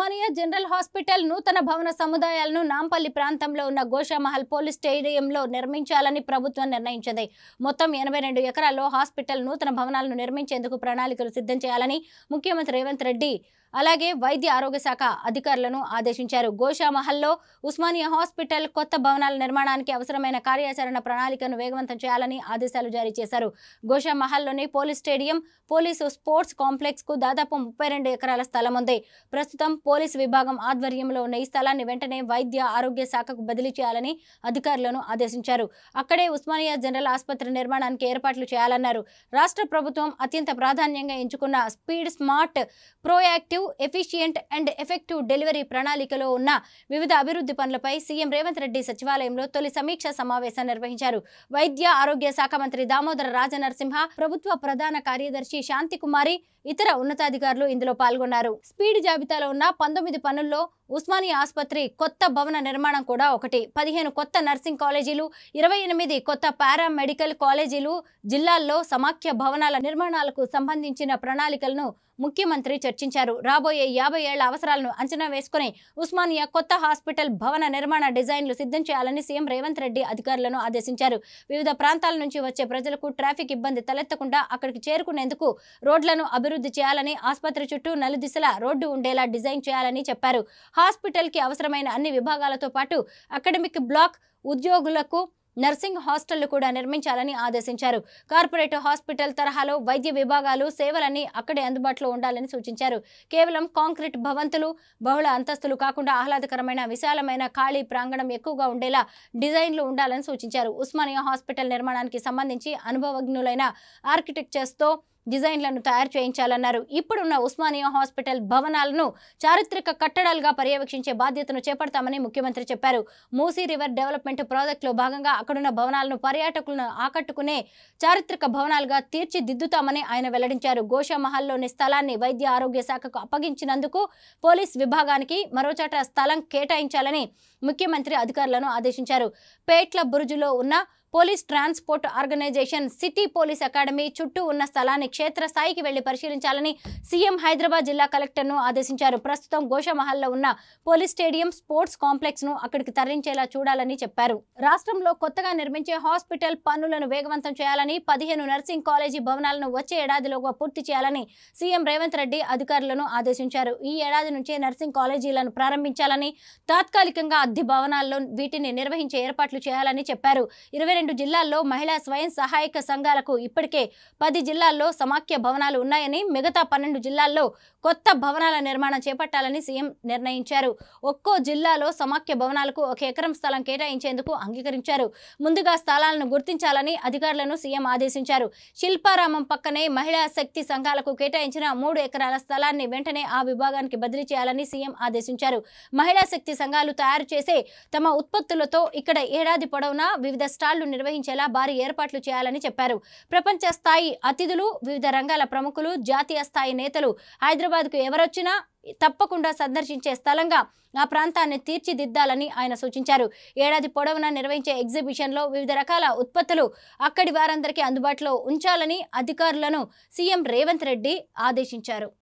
Osmania general hospital నూతన భవన సముదాయాలను నాంపల్లి ప్రాంతంలో ఉన్న గోషామహల్ పోలీస్ స్టేడియంలో నిర్మించాలని ప్రభుత్వం నిర్ణయించింది. మొత్తం 82 ఎకరాల్లో హాస్పిటల్ నూతన భవనాలను నిర్మించేందుకు ప్రణాళికలు సిద్ధం చేయాలని ముఖ్యమంత్రి రేవంత్ రెడ్డి అలాగే వైద్య ఆరోగ్య శాఖ అధికారులను ఆదేశించారు. గోషామహల్లో ఉస్మానియా హాస్పిటల్ కొత్త భవనాల నిర్మాణానికి అవసరమైన కార్యాచరణ ప్రణాళికను వేగవంతం చేయాలని ఆదేశాలు జారీ చేశారు. గోషామహల్లోని police stadium, police sports complex కు దాదాపు 32 ఎకరాల స్థలం ఉంది. ప్రస్తుతం పోలీసు విభాగం ఆధ్వర్యంలో ఉన్న ఈ స్థలాన్ని వెంటనే వైద్య ఆరోగ్య శాఖకు బదిలీ చేయాలని అధికారులను ఆదేశించారు. అక్కడే ఉస్మానియా జనరల్ ఆసుపత్రి నిర్మాణానికి ఏర్పాట్లు చేయాలన్నారు. రాష్ట్ర ప్రభుత్వం అత్యంత ప్రాధాన్యంగా ఎంచుకున్న speed, smart, proactive, efficient and effective delivery ప్రణాళికలో ఉన్న వివిధ అభివృద్ధి పనులపై సీఎం రేవంత్ రెడ్డి సచివాలయంలో తొలి సమీక్ష సమావేశం నిర్వహించారు. వైద్య ఆరోగ్య శాఖ మంత్రి దామోదర రాజనరసింహ, ప్రభుత్వ ప్రధాన కార్యదర్శి శాంతికుమారి, ఇతర ఉన్నతాధికారులు ఇందులో పాల్గొన్నారు. స్పీడ్ జాబితాలో ఉన్న 19 పనుల్లో ఉస్మానియా ఆసుపత్రి కొత్త భవన నిర్మాణం కూడా ఒకటి. 15 కొత్త నర్సింగ్ కాలేజీలు, 28 కొత్త పారామెడికల్ కాలేజీలు, జిల్లాల్లో సమాఖ్య భవనాల నిర్మాణాలకు సంబంధించిన ప్రణాళికలను ముఖ్యమంత్రి చర్చించారు. రాబోయే 50 ఏళ్ల అవసరాలను అంచనా వేసుకుని ఉస్మానియా కొత్త హాస్పిటల్ భవన నిర్మాణ డిజైన్లు సిద్ధం చేయాలని సీఎం రేవంత్ రెడ్డి అధికారులను ఆదేశించారు. వివిధ ప్రాంతాల నుంచి వచ్చే ప్రజలకు ట్రాఫిక్ ఇబ్బంది తలెత్తకుండా అక్కడికి చేరుకునేందుకు రోడ్లను అభివృద్ధి చేయాలని, ఆసుపత్రి చుట్టూ నలుదిశలా రోడ్డు ఉండేలా డిజైన్ చేయాలని చెప్పారు. హాస్పిటల్ కి అవసరమైన అన్ని విభాగాలతో పాటు అకాడమిక్ బ్లాక్, ఉద్యోగులకు నర్సింగ్ హాస్టళ్లు కూడా నిర్మించాలని ఆదేశించారు. కార్పొరేట్ హాస్పిటల్ తరహాలో వైద్య విభాగాలు, సేవలన్నీ అక్కడే అందుబాటులో ఉండాలని సూచించారు. కేవలం కాంక్రీట్ భవంతులు, బహుళ అంతస్తులు కాకుండా ఆహ్లాదకరమైన, విశాలమైన ఖాళీ ప్రాంగణం ఎక్కువగా ఉండేలా డిజైన్లు ఉండాలని సూచించారు. ఉస్మానియా హాస్పిటల్ నిర్మాణానికి సంబంధించి అనుభవజ్ఞులైన ఆర్కిటెక్చర్స్తో డిజైన్లను తయారు చేయించాలన్నారు. ఇప్పుడున్న ఉస్మానియా హాస్పిటల్ భవనాలను చారిత్రక కట్టడాలుగా పర్యవేక్షించే బాధ్యతను చేపడతామని ముఖ్యమంత్రి చెప్పారు. మూసీ రివర్ డెవలప్మెంట్ ప్రాజెక్టులో భాగంగా అక్కడున్న భవనాలను పర్యాటకులను ఆకట్టుకునే చారిత్రక భవనాలుగా తీర్చిదిద్దుతామని ఆయన వెల్లడించారు. గోషామహల్లోని స్థలాన్ని వైద్య ఆరోగ్య శాఖకు అప్పగించినందుకు పోలీస్ విభాగానికి మరోచోట స్థలం కేటాయించాలని ముఖ్యమంత్రి అధికారులను ఆదేశించారు. పేట్ల బురుజులో ఉన్న police transport organisation city police academy చుట్టూ ఉన్న స్థలాన్ని క్షేత్రస్థాయికి వెళ్లి పరిశీలించాలని సీఎం హైదరాబాద్ జిల్లా కలెక్టర్ను ఆదేశించారు. ప్రస్తుతం గోషామహల్లో ఉన్న పోలీస్ స్టేడియం, స్పోర్ట్స్ కాంప్లెక్స్ ను అక్కడికి తరలించేలా చూడాలని చెప్పారు. రాష్ట్రంలో కొత్తగా నిర్మించే హాస్పిటల్ పనులను వేగవంతం చేయాలని, 15 నర్సింగ్ కాలేజీ భవనాలను వచ్చే ఏడాదిలోగా పూర్తి చేయాలని సీఎం రేవంత్ రెడ్డి అధికారులను ఆదేశించారు. ఈ ఏడాది నుంచే నర్సింగ్ కాలేజీలను ప్రారంభించాలని, తాత్కాలికంగా అద్దె భవనాల్లో వీటిని నిర్వహించే ఏర్పాట్లు చేయాలని చెప్పారు. 22 జిల్లాల్లో మహిళా స్వయం సహాయక సంఘాలకు ఇప్పటికే 10 జిల్లాల్లో సమాఖ్య భవనాలు ఉన్నాయని, మిగతా 12 జిల్లాల్లో కొత్త భవనాల నిర్మాణం చేపట్టాలని సీఎం నిర్ణయించారు. ఒక్కో జిల్లాలో సమాఖ్య భవనాలకు 1 ఎకరం స్థలం కేటాయించేందుకు అంగీకరించారు. ముందుగా స్థలాలను గుర్తించాలని అధికారులను సీఎం ఆదేశించారు. శిల్పారామం పక్కనే మహిళా శక్తి సంఘాలకు కేటాయించిన 3 ఎకరాల స్థలాన్ని వెంటనే ఆ విభాగానికి బదిలీ చేయాలని సీఎం ఆదేశించారు. మహిళా శక్తి సంఘాలు తయారు చేసే తమ ఉత్పత్తులతో ఇక్కడ ఏడాది పొడవునా వివిధ స్టాళ్లు నిర్వహించేలా భారీ ఏర్పాట్లు చేయాలని చెప్పారు. ప్రపంచ స్థాయి అతిథులు, వివిధ రంగాల ప్రముఖులు, జాతీయ స్థాయి నేతలు హైదరాబాద్కు ఎవరొచ్చినా తప్పకుండా సందర్శించే స్థలంగా ఆ ప్రాంతాన్ని తీర్చిదిద్దాలని ఆయన సూచించారు. ఏడాది పొడవునా నిర్వహించే ఎగ్జిబిషన్లో వివిధ రకాల ఉత్పత్తులు అక్కడి వారందరికీ అందుబాటులో ఉంచాలని అధికారులను సీఎం రేవంత్ రెడ్డి ఆదేశించారు.